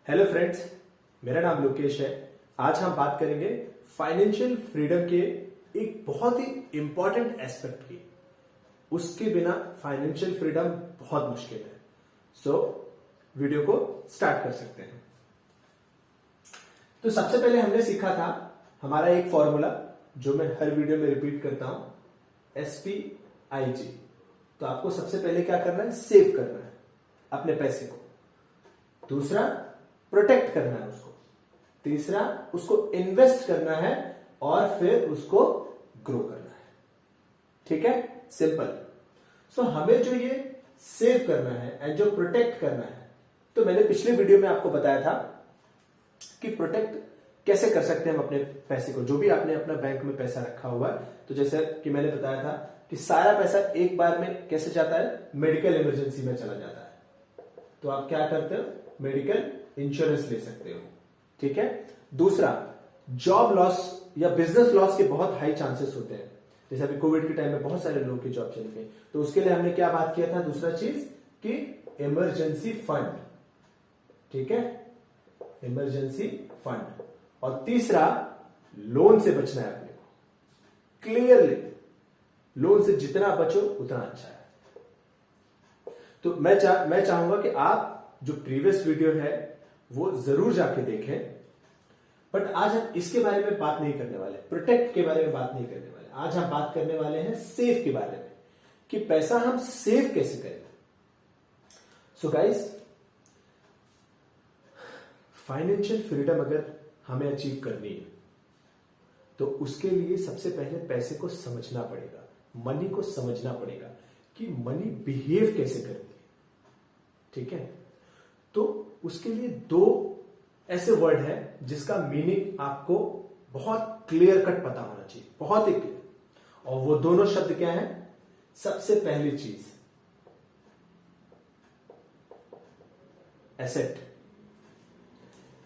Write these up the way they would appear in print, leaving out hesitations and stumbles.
Hello friends, मेरा नाम लोकेश है। आज हम बात करेंगे फाइनेंशियल फ्रीडम के एक बहुत ही इंपॉर्टेंट एस्पेक्ट की। उसके बिना फाइनेंशियल फ्रीडम बहुत मुश्किल है। सो वीडियो को स्टार्ट कर सकते हैं। तो सबसे पहले हमने सीखा था हमारा एक फॉर्मूला जो मैं हर वीडियो में रिपीट करता हूं, SPIG। तो आपको सबसे पहले क्या करना है? सेव करना है अपने पैसे को। दूसरा, प्रोटेक्ट करना है उसको। तीसरा, उसको इन्वेस्ट करना है और फिर उसको ग्रो करना है। ठीक है, सिंपल। सो हमें जो ये सेव करना है एंड जो प्रोटेक्ट करना है, तो मैंने पिछले वीडियो में आपको बताया था कि प्रोटेक्ट कैसे कर सकते हैं हम अपने पैसे को। जो भी आपने अपना बैंक में पैसा रखा हुआ है, तो जैसे कि मैंने बताया था कि सारा पैसा एक बार में कैसे जाता है? मेडिकल इमरजेंसी में चला जाता है। तो आप क्या करते हो? मेडिकल इंश्योरेंस ले सकते हो। ठीक है। दूसरा, जॉब लॉस या बिजनेस लॉस के बहुत हाई चांसेस होते हैं। जैसे अभी कोविड के टाइम में बहुत सारे लोगों की जॉब चली गई, तो उसके लिए हमने क्या बात किया था? दूसरा चीज कि इमरजेंसी फंड। ठीक है, इमरजेंसी फंड। और तीसरा, लोन से बचना है अपने को। क्लियरली लोन से जितना बचो उतना अच्छा है। तो मैं चाहूंगा कि आप जो प्रीवियस वीडियो है वो जरूर जाके देखें। बट आज हम इसके बारे में बात नहीं करने वाले, प्रोटेक्ट के बारे में बात नहीं करने वाले। आज हम बात करने वाले हैं सेव के बारे में, कि पैसा हम सेव कैसे करें। सो गाइस, फाइनेंशियल फ्रीडम अगर हमें अचीव करनी है तो उसके लिए सबसे पहले पैसे को समझना पड़ेगा, मनी को समझना पड़ेगा कि मनी बिहेव कैसे करती है। ठीक है, तो उसके लिए दो ऐसे वर्ड है जिसका मीनिंग आपको बहुत क्लियर कट पता होना चाहिए, बहुत ही क्लियर। और वो दोनों शब्द क्या है? सबसे पहली चीज एसेट।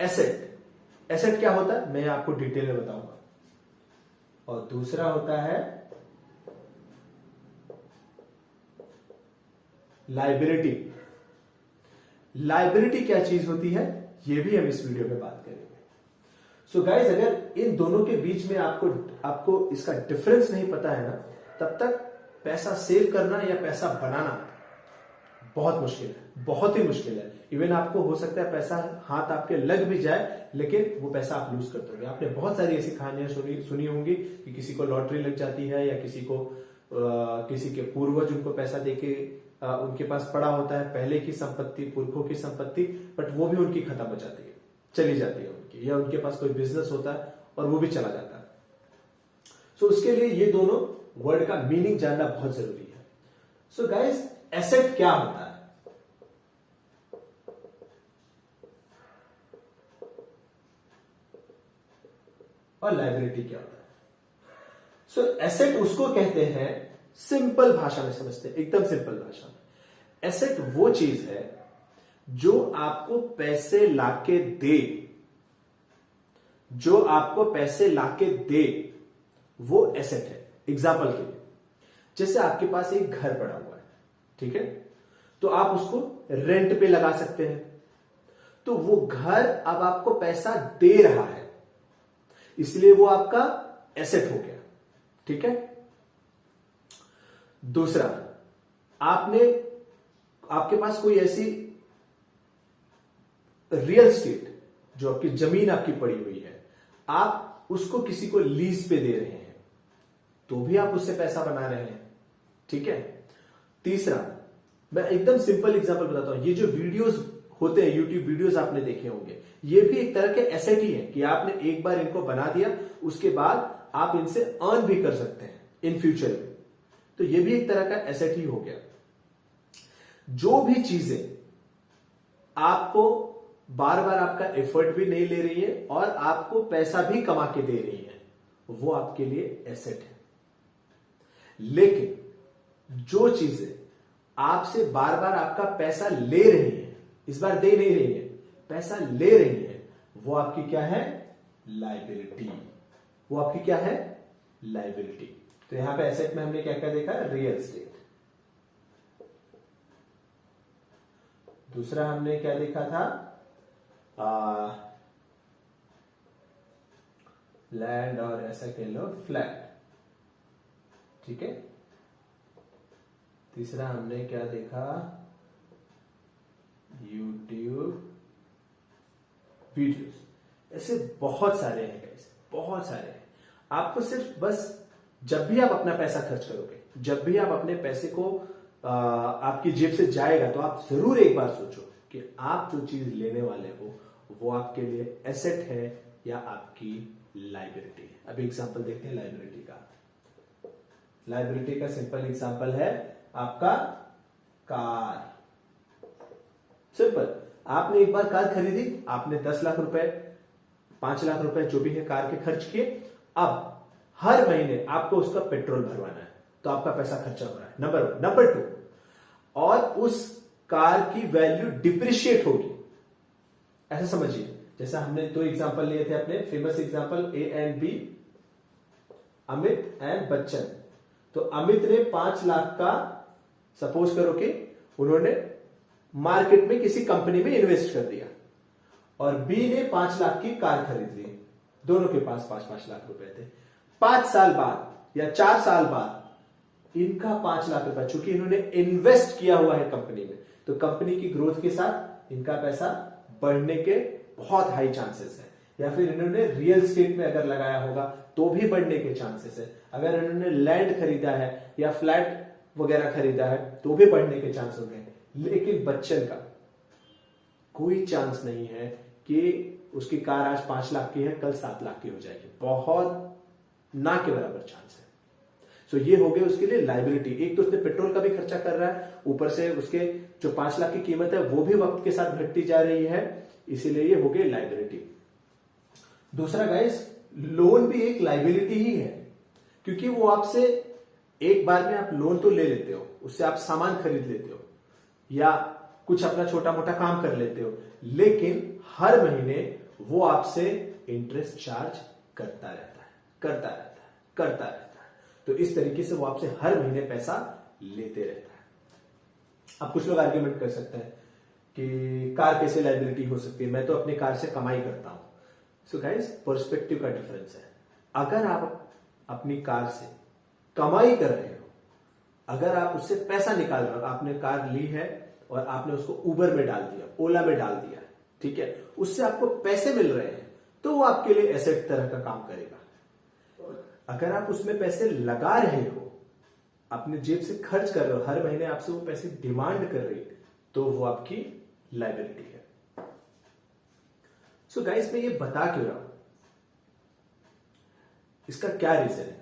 एसेट एसेट क्या होता है मैं आपको डिटेल में बताऊंगा। और दूसरा होता है लायबिलिटी। लायबिलिटी क्या चीज होती है, यह भी हम इस वीडियो में बात करेंगे। सो गाइज, अगर इन दोनों के बीच में आपको इसका डिफरेंस नहीं पता है ना, तब तक पैसा सेव करना या पैसा बनाना बहुत मुश्किल है, बहुत ही मुश्किल है। इवन आपको हो सकता है पैसा हाथ आपके लग भी जाए, लेकिन वो पैसा आप लूज कर दोगे। आपने बहुत सारी ऐसी कहानियां सुनी होंगी कि किसी को लॉटरी लग जाती है, या किसी के पूर्वज उनको पैसा देके उनके पास पड़ा होता है पहले की संपत्ति, पुरखों की संपत्ति, बट वो भी उनकी खत्म हो जाती है, चली जाती है उनकी। या उनके पास कोई बिजनेस होता है और वो भी चला जाता है। सो उसके लिए ये दोनों वर्ड का मीनिंग जानना बहुत जरूरी है। सो गाइस, एसेट क्या होता है और लायबिलिटी क्या होता है? सो एसेट उसको कहते हैं, सिंपल भाषा में समझते हैं, एकदम सिंपल भाषा में। एसेट वो चीज है जो आपको पैसे लाके दे, जो आपको पैसे लाके दे, वो एसेट है। एग्जाम्पल के लिए, जैसे आपके पास एक घर पड़ा हुआ है, ठीक है, तो आप उसको रेंट पे लगा सकते हैं। तो वो घर अब आपको पैसा दे रहा है, इसलिए वो आपका एसेट हो गया। ठीक है। दूसरा, आपके पास कोई ऐसी रियल एस्टेट जो आपकी जमीन आपकी पड़ी हुई है, आप उसको किसी को लीज पे दे रहे हैं, तो भी आप उससे पैसा बना रहे हैं। ठीक है। तीसरा, मैं एकदम सिंपल एग्जांपल बताता हूं। ये जो वीडियोस होते हैं, यूट्यूब वीडियोस आपने देखे होंगे, ये भी एक तरह के एसेट ही है कि आपने एक बार इनको बना दिया, उसके बाद आप इनसे अर्न भी कर सकते हैं इन फ्यूचर में। तो ये भी एक तरह का एसेट ही हो गया। जो भी चीजें आपको बार बार आपका एफर्ट भी नहीं ले रही है और आपको पैसा भी कमा के दे रही है, वो आपके लिए एसेट है। लेकिन जो चीजें आपसे बार बार आपका पैसा ले रही है, इस बार दे नहीं रही है, पैसा ले रही है, वो आपकी क्या है? लायबिलिटी। वो आपकी क्या है? लायबिलिटी। तो यहां पे एसेट में हमने क्या क्या देखा? Real estate. दूसरा हमने क्या देखा था? लैंड और ऐसा कह लो फ्लैट, ठीक है। तीसरा हमने क्या देखा, यूट्यूब वीडियोस। ऐसे बहुत सारे हैं गाइस, बहुत सारे हैं। आपको सिर्फ बस जब भी आप अपना पैसा खर्च करोगे, जब भी आप अपने पैसे को आपकी जेब से जाएगा, तो आप जरूर एक बार सोचो कि आप जो चीज लेने वाले हो वो आपके लिए एसेट है या आपकी लाइबिलिटी है। अभी एग्जांपल देखते हैं लाइबिलिटी का। लाइबिलिटी का सिंपल एग्जांपल है आपका कार। सिंपल, आपने एक बार कार खरीदी, आपने 10 लाख रुपए, 5 लाख रुपए जो भी है कार के खर्च किए। अब हर महीने आपको उसका पेट्रोल भरवाना है, तो आपका पैसा खर्चा हो रहा है, नंबर 1। नंबर 2, और उस कार की वैल्यू डिप्रिशिएट होगी। ऐसा समझिए, जैसा हमने 2 एग्जांपल लिए थे अपने famous example, A and B, Amit and Bachchan. तो अमित ने 5 लाख का, सपोज करो कि उन्होंने मार्केट में किसी कंपनी में इन्वेस्ट कर दिया, और बी ने 5 लाख की कार खरीद ली। दोनों के पास 5-5 लाख रुपए थे। 5 साल बाद या 4 साल बाद इनका 5 लाख रुपए, चूंकि इन्होंने इन्वेस्ट किया हुआ है कंपनी में, तो कंपनी की ग्रोथ के साथ इनका पैसा बढ़ने के बहुत हाई चांसेस है। या फिर इन्होंने रियल स्टेट में अगर लगाया होगा तो भी बढ़ने के चांसेस है। अगर इन्होंने लैंड खरीदा है या फ्लैट वगैरह खरीदा है तो भी बढ़ने के चांस हो गए। लेकिन बच्चन का कोई चांस नहीं है कि उसकी कार आज 5 लाख की है, कल 7 लाख की हो जाएगी। बहुत ना के बराबर चांस है। सो ये हो गया उसके लिए लाइबिलिटी। एक तो उसने पेट्रोल का भी खर्चा कर रहा है, ऊपर से उसके जो 5 लाख की कीमत है वो भी वक्त के साथ घटती जा रही है, इसीलिए ये हो गई लाइबिलिटी। दूसरा गाइस, लोन भी एक लाइबिलिटी ही है, क्योंकि वो आपसे एक बार में आप लोन तो ले लेते हो, उससे आप सामान खरीद लेते हो या कुछ अपना छोटा मोटा काम कर लेते हो, लेकिन हर महीने वो आपसे इंटरेस्ट चार्ज करता रहता है, करता रहता है, करता रहता है। तो इस तरीके से वो आपसे हर महीने पैसा लेते रहता है। अब कुछ लोग आर्ग्यूमेंट कर सकते हैं कि कार कैसे लाइबिलिटी हो सकती है, मैं तो अपनी कार से कमाई करता हूं। सो गाइस, पर्सपेक्टिव का डिफरेंस है। अगर आप अपनी कार से कमाई कर रहे हो, अगर आप उससे पैसा निकाल रहे हो, आपने कार ली है और आपने उसको उबर में डाल दिया, ओला में डाल दिया, ठीक है, उससे आपको पैसे मिल रहे हैं, तो वो आपके लिए एसेट तरह का काम करेगा। अगर आप उसमें पैसे लगा रहे हो, अपने जेब से खर्च कर रहे हो, हर महीने आपसे वो पैसे डिमांड कर रही है, तो वो आपकी लाइबिलिटी है। सो गाइस, मैं ये बता क्यों रहा हूं, इसका क्या रीजन है?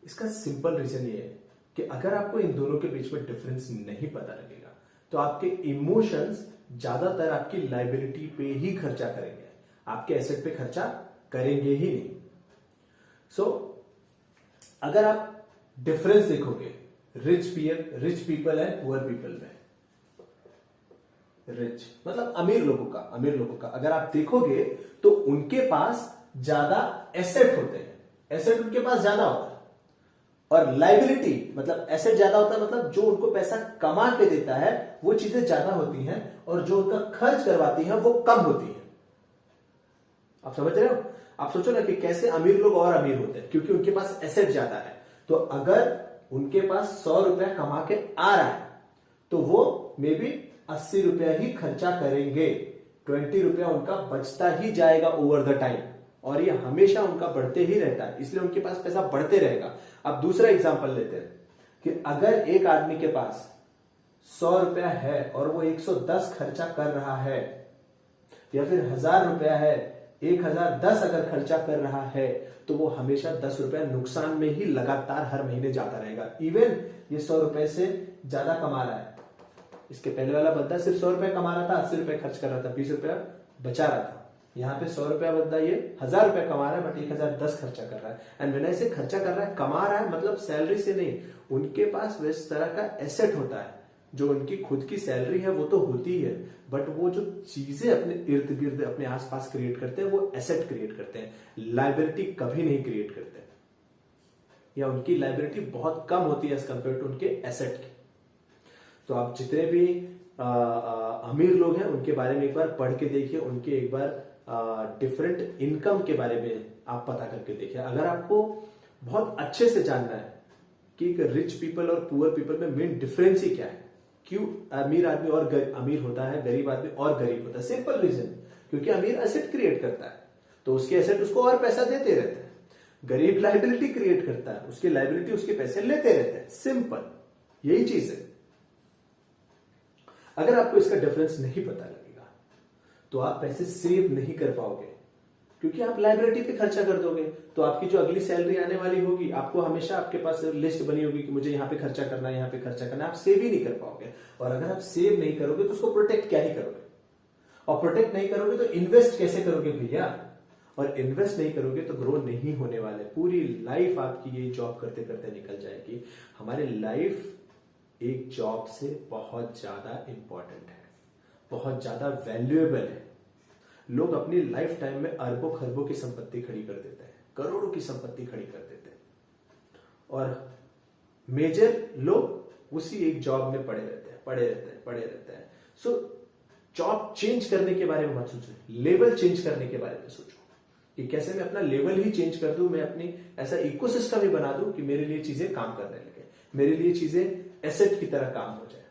इसका सिंपल रीजन ये है कि अगर आपको इन दोनों के बीच में डिफरेंस नहीं पता लगेगा, तो आपके इमोशंस ज्यादातर आपकी लाइबिलिटी पे ही खर्चा करेंगे, आपके एसेट पे खर्चा करेंगे ही नहीं। सो अगर आप डिफरेंस देखोगे rich people and poor people में, रिच मतलब अमीर लोगों का अगर आप देखोगे तो उनके पास ज्यादा एसेट होते हैं, एसेट उनके पास ज्यादा होता है, और लाइबिलिटी मतलब एसेट ज्यादा होता है, मतलब जो उनको पैसा कमा के देता है वो चीजें ज्यादा होती हैं, और जो उनका खर्च करवाती हैं वो कम होती है। आप समझ रहे हो? आप सोचो ना कि कैसे अमीर लोग और अमीर होते हैं, क्योंकि उनके पास एसेट ज्यादा है। तो अगर उनके पास 100 रुपया कमा के आ रहा है, तो वो मे बी 80 रुपया ही खर्चा करेंगे, 20 रुपया उनका बचता ही जाएगा ओवर द टाइम, और ये हमेशा उनका बढ़ते ही रहता है, इसलिए उनके पास पैसा बढ़ते रहेगा। अब दूसरा एग्जांपल लेते हैं कि अगर एक आदमी के पास 100 रुपया है और वो 110 खर्चा कर रहा है, या फिर 1000 रुपया है 1010 अगर खर्चा कर रहा है, तो वो हमेशा 10 रुपया नुकसान में ही लगातार हर महीने जाता रहेगा। इवन ये 100 रुपए से ज्यादा कमा रहा है, इसके पहले वाला बंदा सिर्फ 100 रुपए कमा रहा था, 80 रुपए खर्च कर रहा था, 20 रुपया बचा रहा था। यहाँ पे 100 रुपया बंदा ये 1000 रुपया कमा रहा है, बट 1010 खर्चा कर रहा है। एंड व्हेन आई से खर्चा कर रहा है, कमा रहा है मतलब सैलरी से नहीं, उनके पास इस तरह का एसेट होता है, जो उनकी खुद की सैलरी है वो तो होती है, बट वो जो चीजें अपने इर्द गिर्द अपने आसपास क्रिएट करते हैं वो एसेट क्रिएट करते हैं, लाइबिलिटी कभी नहीं क्रिएट करते, या उनकी लाइबिलिटी बहुत कम होती है एज कंपेयर टू उनके एसेट की। तो आप जितने भी अमीर लोग हैं उनके बारे में एक बार पढ़ के देखिए, उनके एक बार डिफरेंट इनकम के बारे में आप पता करके देखिए। अगर आपको बहुत अच्छे से जानना है कि एक रिच पीपल और पुअर पीपल में मेन डिफरेंस ही क्या है, क्यों अमीर आदमी और अमीर होता है, गरीब आदमी और गरीब होता है, सिंपल रीजन, क्योंकि अमीर एसेट क्रिएट करता है तो उसके एसेट उसको और पैसा देते रहते हैं। गरीब लाइबिलिटी क्रिएट करता है, उसकी लाइबिलिटी उसके पैसे लेते रहते हैं, सिंपल यही चीज है। अगर आपको इसका डिफरेंस नहीं पता लगेगा तो आप पैसे सेव नहीं कर पाओगे, क्योंकि आप लाइबिलिटी पे खर्चा कर दोगे। तो आपकी जो अगली सैलरी आने वाली होगी, आपको हमेशा आपके पास लिस्ट बनी होगी कि मुझे यहां पे खर्चा करना है, यहां पे खर्चा करना है, आप सेव ही नहीं कर पाओगे। और अगर आप सेव नहीं करोगे तो उसको प्रोटेक्ट क्या ही करोगे, और प्रोटेक्ट नहीं करोगे तो इन्वेस्ट कैसे करोगे भैया, और इन्वेस्ट नहीं करोगे तो ग्रो नहीं होने वाले। पूरी लाइफ आपकी ये जॉब करते करते निकल जाएगी। हमारी लाइफ एक जॉब से बहुत ज्यादा इंपॉर्टेंट है, बहुत ज्यादा वैल्यूएबल है। लोग अपनी लाइफ टाइम में अरबों खरबों की संपत्ति खड़ी कर देते हैं, करोड़ों की संपत्ति खड़ी कर देते हैं, और मेजर लोग उसी एक जॉब में पड़े रहते हैं। सो जॉब चेंज करने के बारे में मत सोचो, लेवल चेंज करने के बारे में सोचो कि कैसे मैं अपना लेवल ही चेंज कर दूं, मैं अपनी ऐसा इकोसिस्टम ही बना दूं कि मेरे लिए चीजें काम करने लगे, मेरे लिए चीजें एसेट की तरह काम हो जाए।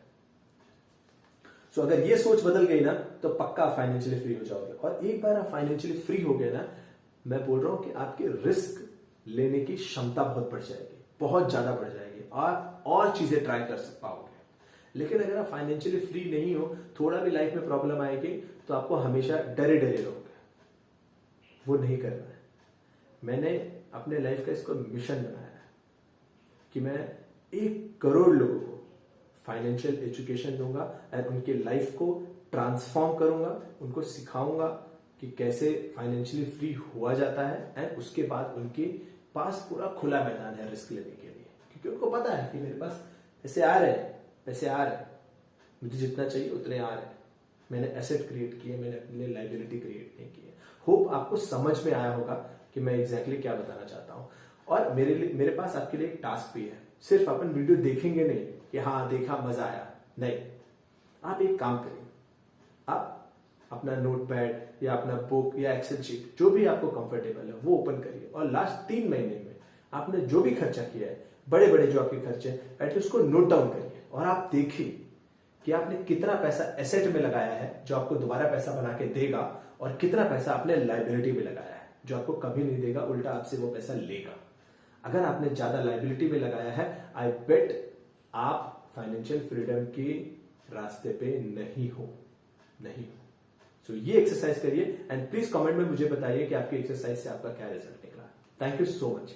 सो अगर ये सोच बदल गई ना तो पक्का फाइनेंशियली फ्री हो जाओगे। और एक बार आप फाइनेंशियली फ्री हो गए ना, मैं बोल रहा हूं कि आपकी रिस्क लेने की क्षमता बहुत बढ़ जाएगी, बहुत ज्यादा बढ़ जाएगी, और चीजें ट्राई कर पाओगे। लेकिन अगर आप फाइनेंशियली फ्री नहीं हो, थोड़ा भी लाइफ में प्रॉब्लम आएगी तो आपको हमेशा डरे रहोगे। वो नहीं करना है। मैंने अपने लाइफ का इसको मिशन बनाया है कि मैं 1 करोड़ लोगों को फाइनेंशियल एजुकेशन दूंगा एंड उनके लाइफ को ट्रांसफॉर्म करूंगा, उनको सिखाऊंगा कि कैसे फाइनेंशियली फ्री हुआ जाता है, एंड उसके बाद उनके पास पूरा खुला मैदान है रिस्क लेने के लिए, क्योंकि उनको पता है कि मेरे पास पैसे आ रहे हैं, मुझे जितना चाहिए उतने आ रहे हैं, मैंने एसेट क्रिएट किए, मैंने अपने लिए लाइबिलिटी क्रिएट नहीं की है। होप आपको समझ में आया होगा कि मैं एग्जैक्टली क्या बताना चाहता हूं। और मेरे पास आपके लिए एक टास्क भी है। सिर्फ अपन वीडियो देखेंगे नहीं कि हाँ देखा मजा आया, नहीं, आप एक काम करिए, आप अपना नोटपैड या अपना बुक या एक्सेल शीट जो भी आपको कंफर्टेबल है वो ओपन करिए, और लास्ट 3 महीने में आपने जो भी खर्चा किया है, बड़े बड़े जो आपके खर्चे, एटलीस्ट उसको नोट डाउन करिए, और आप देखिए कि आपने कितना पैसा एसेट में लगाया है जो आपको दोबारा पैसा बना के देगा, और कितना पैसा आपने लाइबिलिटी में लगाया है जो आपको कभी नहीं देगा, उल्टा आपसे वो पैसा लेगा। अगर आपने ज्यादा लाइबिलिटी में लगाया है, आई बेट आप फाइनेंशियल फ्रीडम के रास्ते पे नहीं हो। सो ये एक्सरसाइज करिए, एंड प्लीज कमेंट में मुझे बताइए कि आपकी एक्सरसाइज से आपका क्या रिजल्ट निकला। Thank you so much.